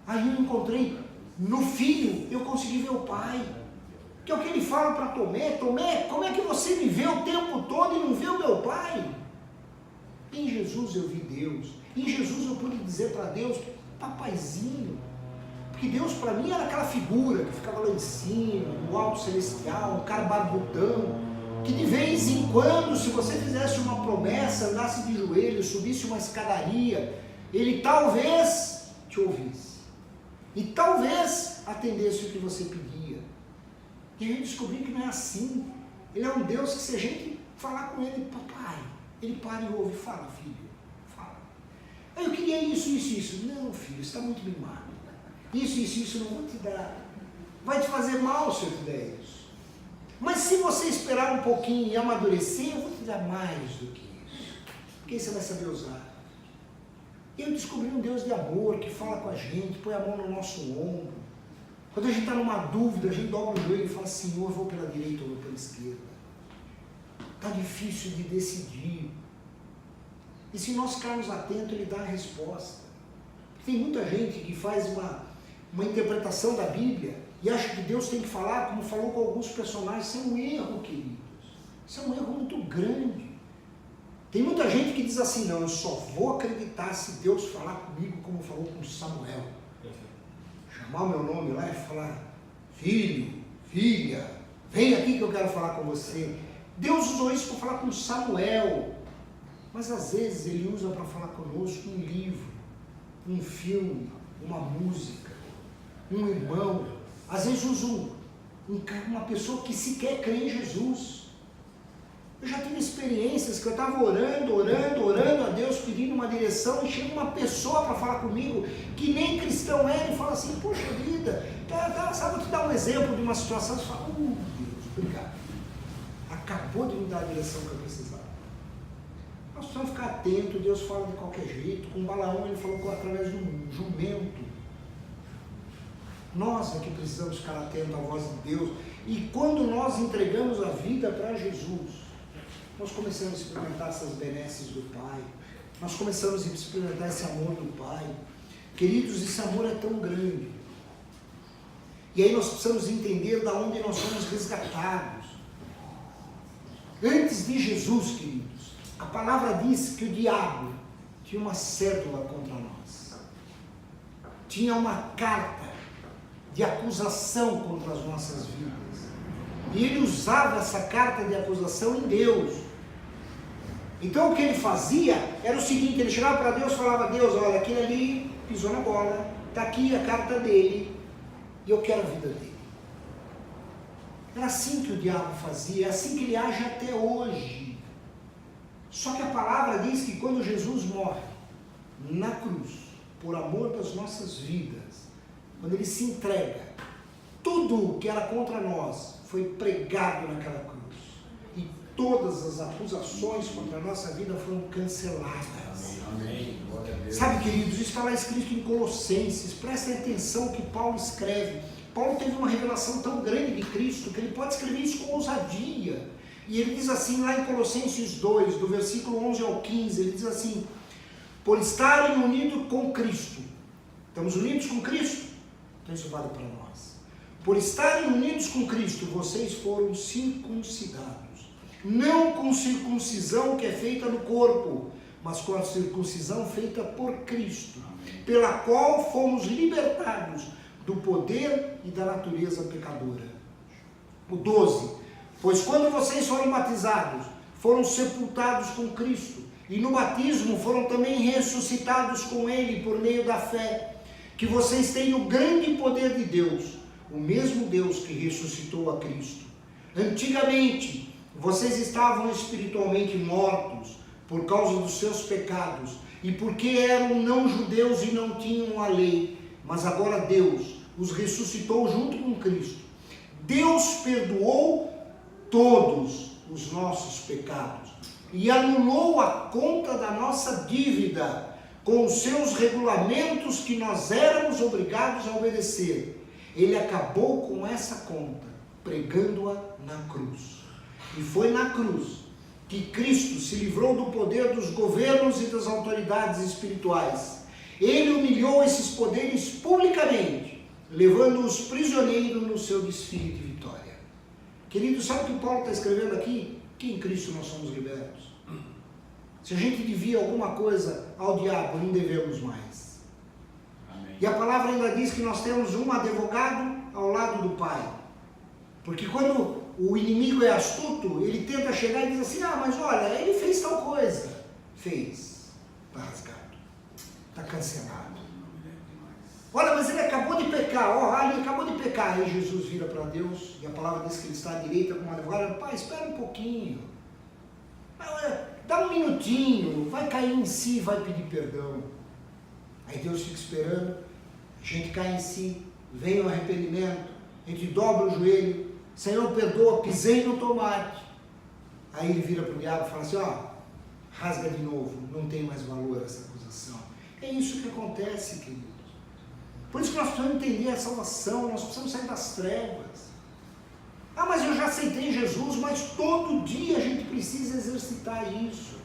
Aí eu encontrei no Filho, eu consegui ver o Pai. Que é o que ele fala para Tomé: Tomé, como é que você me vê o tempo todo e não vê o meu Pai? Em Jesus eu vi Deus. Em Jesus eu pude dizer para Deus: papaizinho. Porque Deus para mim era aquela figura que ficava lá em cima, no alto celestial, um cara barbudão, que de vez em quando, se você fizesse uma promessa, andasse de joelhos, subisse uma escadaria, ele talvez te ouvisse. E talvez atendesse o que você pedia. E a gente descobriu que não é assim. Ele é um Deus que, se a gente falar com ele: papai, ele para e ouve: fala, filho, fala. Eu queria isso. Não, filho, você está muito mimado. Isso não vou te dar. Vai te fazer mal se eu te der isso. Mas se você esperar um pouquinho e amadurecer, eu vou te dar mais do que isso. Porque aí você vai saber usar. Eu descobri um Deus de amor que fala com a gente, põe a mão no nosso ombro. Quando a gente está numa dúvida, a gente dobra o joelho e fala: Senhor, vou pela direita ou vou pela esquerda. está difícil de decidir. E se nós ficarmos atentos, ele dá a resposta. Tem muita gente que faz uma interpretação da Bíblia e acha que Deus tem que falar como falou com alguns personagens. Isso é um erro, queridos. Isso é um erro muito grande. Tem muita gente que diz assim, não, eu só vou acreditar se Deus falar comigo como falou com Samuel. Chamar o meu nome lá e falar, filho, filha, vem aqui que eu quero falar com você. Deus usou isso para falar com Samuel, mas às vezes ele usa para falar conosco um livro, um filme, uma música, um irmão. Às vezes usa uma pessoa que sequer crê em Jesus. Eu já tive experiências que eu estava orando a Deus, pedindo uma direção, e chega uma pessoa para falar comigo que nem cristão é, e fala assim, poxa vida, sabe, vou te dar um exemplo de uma situação, você fala, Deus, obrigado. Acabou de me dar a direção que eu precisava. Nós precisamos ficar atentos, Deus fala de qualquer jeito. Com Balaão ele falou através de um jumento. Nós é que precisamos ficar atentos à voz de Deus. E quando nós entregamos a vida para Jesus, nós começamos a experimentar essas benesses do Pai. Nós começamos a experimentar esse amor do Pai. Queridos, esse amor é tão grande. E aí nós precisamos entender de onde nós somos resgatados. Antes de Jesus, queridos, a palavra diz que o diabo tinha uma cédula contra nós. Tinha uma carta de acusação contra as nossas vidas. E ele usava essa carta de acusação em Deus. Então o que ele fazia era o seguinte, ele chegava para Deus e falava, Deus, olha, aquele ali pisou na bola, está aqui a carta dele, e eu quero a vida dele. Era assim que o diabo fazia, é assim que ele age até hoje. Só que a palavra diz que quando Jesus morre na cruz, por amor das nossas vidas, quando ele se entrega, tudo que era contra nós foi pregado naquela cruz. E todas as acusações contra a nossa vida foram canceladas. Amém. Sabe, queridos, isso está lá escrito em Colossenses. Prestem atenção que Paulo escreve. Paulo teve uma revelação tão grande de Cristo que ele pode escrever isso com ousadia. E ele diz assim lá em Colossenses 2, do versículo 11 ao 15, ele diz assim, por estarem unidos com Cristo. Estamos unidos com Cristo? Então isso vale para nós. Por estarem unidos com Cristo, vocês foram circuncidados. Não com circuncisão que é feita no corpo, mas com a circuncisão feita por Cristo, pela qual fomos libertados do poder e da natureza pecadora. O 12. Pois quando vocês foram batizados, foram sepultados com Cristo, e no batismo foram também ressuscitados com Ele por meio da fé, que vocês têm o grande poder de Deus, o mesmo Deus que ressuscitou a Cristo. Antigamente, vocês estavam espiritualmente mortos por causa dos seus pecados, e porque eram não-judeus e não tinham a lei, mas agora Deus os ressuscitou junto com Cristo. Deus perdoou todos os nossos pecados e anulou a conta da nossa dívida com os seus regulamentos que nós éramos obrigados a obedecer. Ele acabou com essa conta, pregando-a na cruz. E foi na cruz que Cristo se livrou do poder dos governos e das autoridades espirituais. Ele humilhou esses poderes publicamente, levando-os prisioneiros no seu desfile de vitória. Querido, sabe o que Paulo está escrevendo aqui? Que em Cristo nós somos libertos. Se a gente devia alguma coisa ao diabo, não devemos mais. Amém. E a palavra ainda diz que nós temos um advogado ao lado do Pai. Porque quando o inimigo é astuto, ele tenta chegar e diz assim, mas olha, ele fez tal coisa. Fez. Está rasgado. Está cancelado. Olha, mas ele acabou de pecar, ele acabou de pecar. Aí Jesus vira para Deus, e a palavra diz que ele está à direita com um advogado. Pai, espera um pouquinho. Dá um minutinho, vai cair em si, vai pedir perdão. Aí Deus fica esperando, a gente cai em si, vem o arrependimento, a gente dobra o joelho, Senhor, perdoa, pisei no tomate. Aí ele vira para o diabo e fala assim, rasga de novo, não tem mais valor essa acusação. É isso que acontece, queridos. Por isso que nós precisamos entender a salvação, nós precisamos sair das trevas. Ah, mas eu já aceitei Jesus, mas todo dia a gente precisa exercitar isso.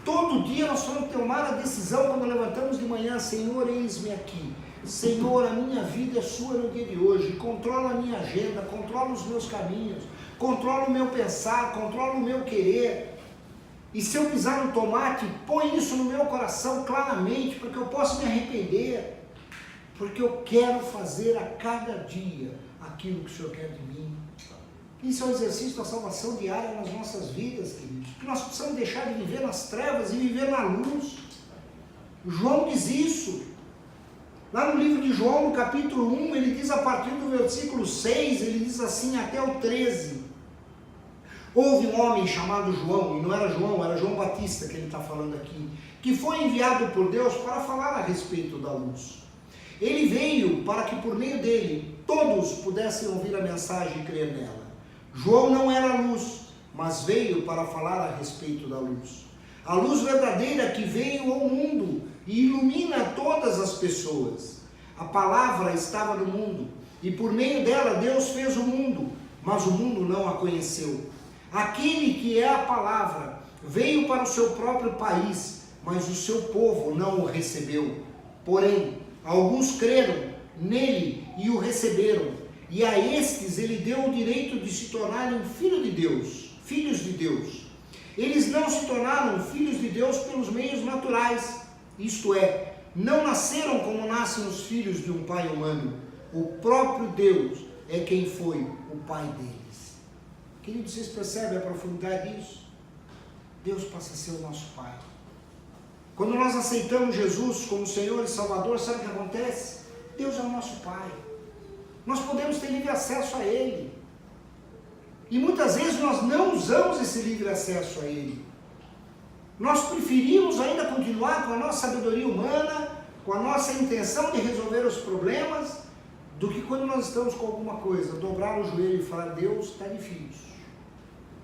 Todo dia nós vamos tomar a decisão quando levantamos de manhã: Senhor, eis-me aqui. Senhor, a minha vida é sua no dia de hoje. Controla a minha agenda, controla os meus caminhos, controla o meu pensar, controla o meu querer. E se eu pisar no tomate, põe isso no meu coração claramente, para que eu possa me arrepender. Porque eu quero fazer a cada dia aquilo que o Senhor quer de mim. Isso é um exercício da salvação diária nas nossas vidas, queridos. Que nós precisamos deixar de viver nas trevas e viver na luz. João diz isso. Lá no livro de João, no capítulo 1, ele diz a partir do versículo 6, ele diz assim até o 13. Houve um homem chamado João, e não era João, era João Batista que ele está falando aqui, que foi enviado por Deus para falar a respeito da luz. Ele veio para que por meio dele todos pudessem ouvir a mensagem e crer nela. João não era luz, mas veio para falar a respeito da luz. A luz verdadeira que veio ao mundo e ilumina todas as pessoas. A palavra estava no mundo, e por meio dela Deus fez o mundo, mas o mundo não a conheceu. Aquele que é a palavra veio para o seu próprio país, mas o seu povo não o recebeu. Porém, alguns creram nele e o receberam, e a estes ele deu o direito de se tornarem filhos de Deus. Eles não se tornaram filhos de Deus pelos meios naturais, isto é, não nasceram como nascem os filhos de um pai humano. O próprio Deus é quem foi o pai deles. Queridos, vocês percebem a profundidade disso? Deus passa a ser o nosso pai. Quando nós aceitamos Jesus como Senhor e Salvador, sabe o que acontece? Deus é o nosso pai. Nós podemos ter livre acesso a Ele. E muitas vezes nós não usamos esse livre acesso a Ele. Nós preferimos ainda continuar com a nossa sabedoria humana, com a nossa intenção de resolver os problemas, do que quando nós estamos com alguma coisa, dobrar o joelho e falar: Deus, está difícil,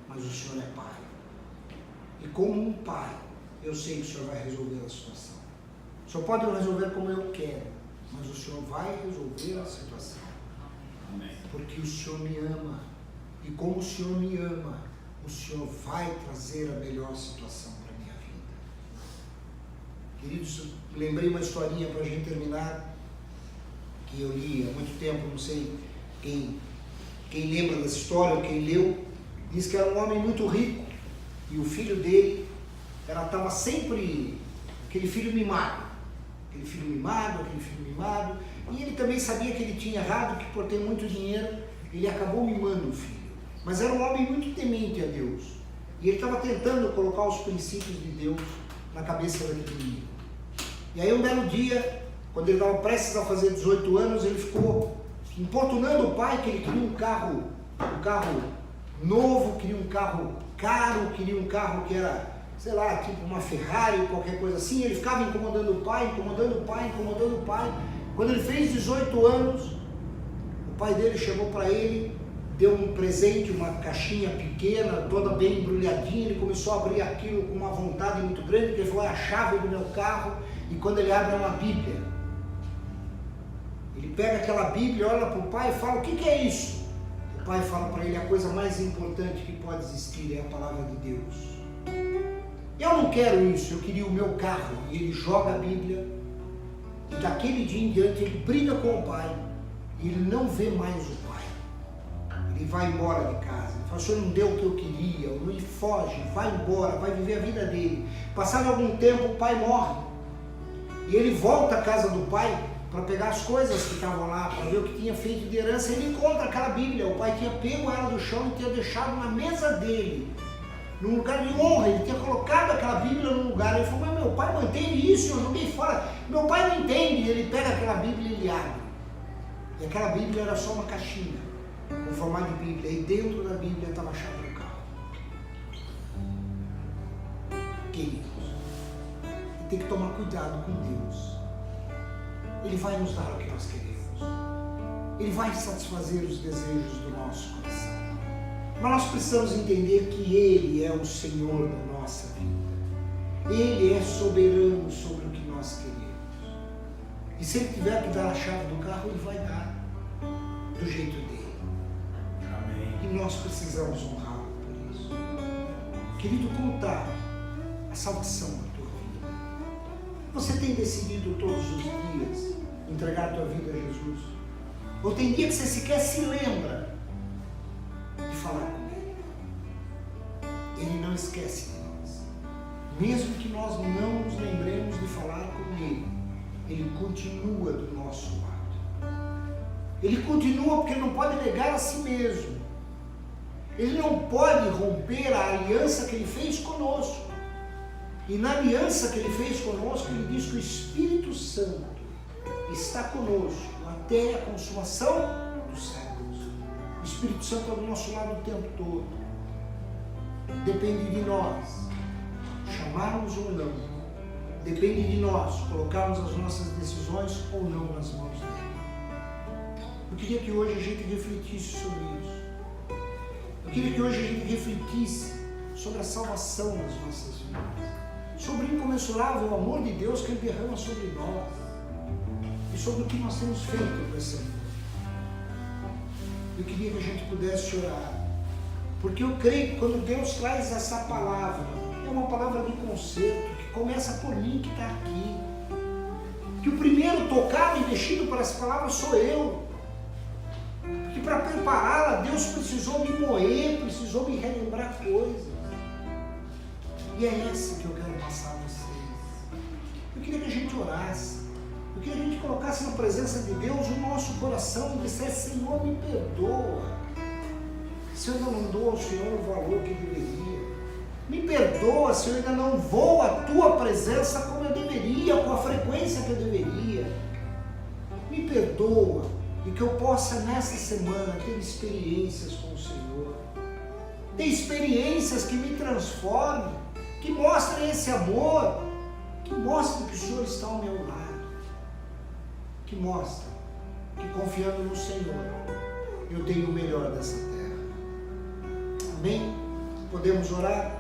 mas o Senhor é Pai. E como um Pai, eu sei que o Senhor vai resolver a situação. O Senhor pode resolver como eu quero, mas o Senhor vai resolver a situação. Amém. Porque o Senhor me ama. E como o Senhor me ama, o Senhor vai trazer a melhor situação para a minha vida. Queridos, lembrei uma historinha para a gente terminar, que eu li há muito tempo, não sei quem lembra dessa história, ou quem leu. Diz que era um homem muito rico, e o filho dele estava sempre aquele filho mimado, e ele também sabia que ele tinha errado, que por ter muito dinheiro, ele acabou mimando o filho. Mas era um homem muito temente a Deus, e ele estava tentando colocar os princípios de Deus na cabeça daquele menino. E aí um belo dia, quando ele estava prestes a fazer 18 anos, ele ficou importunando o pai, que ele queria um carro novo, queria um carro caro, queria um carro que era, sei lá, tipo uma Ferrari, qualquer coisa assim. Ele ficava incomodando o pai. Quando ele fez 18 anos, o pai dele chegou para ele, deu um presente, uma caixinha pequena, toda bem embrulhadinha. Ele começou a abrir aquilo com uma vontade muito grande, porque ele falou: é a chave do meu carro. E quando ele abre, é uma Bíblia. Ele pega aquela Bíblia, olha para o pai e fala: o que é isso? O pai fala para ele: a coisa mais importante que pode existir é a palavra de Deus. Eu não quero isso, eu queria o meu carro. E ele joga a Bíblia, e daquele dia em diante ele briga com o pai, e ele não vê mais o pai. Ele vai embora de casa, ele fala: o senhor não deu o que eu queria. Ele foge, vai embora, vai viver a vida dele. Passado algum tempo, o pai morre, e ele volta à casa do pai para pegar as coisas que estavam lá, para ver o que tinha feito de herança. Ele encontra aquela Bíblia. O pai tinha pego ela do chão e tinha deixado na mesa dele, num lugar de honra. Ele tinha colocado aquela Bíblia num lugar. Ele falou: mas meu pai manteve isso, eu joguei fora. Meu pai não entende. Ele pega aquela Bíblia e ele abre, e aquela Bíblia era só uma caixinha com formato de Bíblia, e dentro da Bíblia estava a chave do carro. Queridos, tem que tomar cuidado com Deus. Ele vai nos dar o que nós queremos, Ele vai satisfazer os desejos do nosso coração, mas nós precisamos entender que Ele é o Senhor da nossa vida. Ele é soberano sobre o que nós queremos, e se Ele tiver que dar a chave do carro, Ele vai dar do jeito dele. Amém. E nós precisamos honrá-lo por isso. Querido, como está a salvação na tua vida? Você tem decidido todos os dias entregar a tua vida a Jesus? Ou tem dia que você sequer se lembra de falar com Ele? Ele não esquece de nós. Mesmo que nós não nos lembremos de falar com Ele, Ele continua do nosso lado. Ele continua porque Ele não pode negar a si mesmo. Ele não pode romper a aliança que Ele fez conosco. E na aliança que Ele fez conosco, Ele diz que o Espírito Santo está conosco até a consumação dos séculos. O Espírito Santo é do nosso lado o tempo todo. Depende de nós chamarmos ou não. Depende de nós colocarmos as nossas decisões ou não nas mãos dele. Eu queria que hoje a gente refletisse sobre isso. Eu queria que hoje a gente refletisse sobre a salvação nas nossas vidas, sobre o incomensurável amor de Deus que Ele derrama sobre nós e sobre o que nós temos feito com esse amor. Eu queria que a gente pudesse orar, porque eu creio que quando Deus traz essa palavra, é uma palavra de conserto, que começa por mim que está aqui, que o primeiro tocado e mexido por essa palavra sou eu, porque para prepará-la Deus precisou me moer, precisou me relembrar coisas, e é essa que eu quero passar a vocês. Eu queria que a gente orasse, eu queria que a gente colocasse na presença de Deus o nosso coração e dissesse: Senhor, me perdoa, se eu ainda não dou ao Senhor o valor que deveria. Me perdoa se eu ainda não vou à Tua presença como eu deveria, com a frequência que eu deveria. Me perdoa e que eu possa nessa semana ter experiências com o Senhor. Ter experiências que me transformem, que mostrem esse amor, que mostrem que o Senhor está ao meu lado, que mostrem que confiando no Senhor eu tenho o melhor dessa terra. Amém? Podemos orar?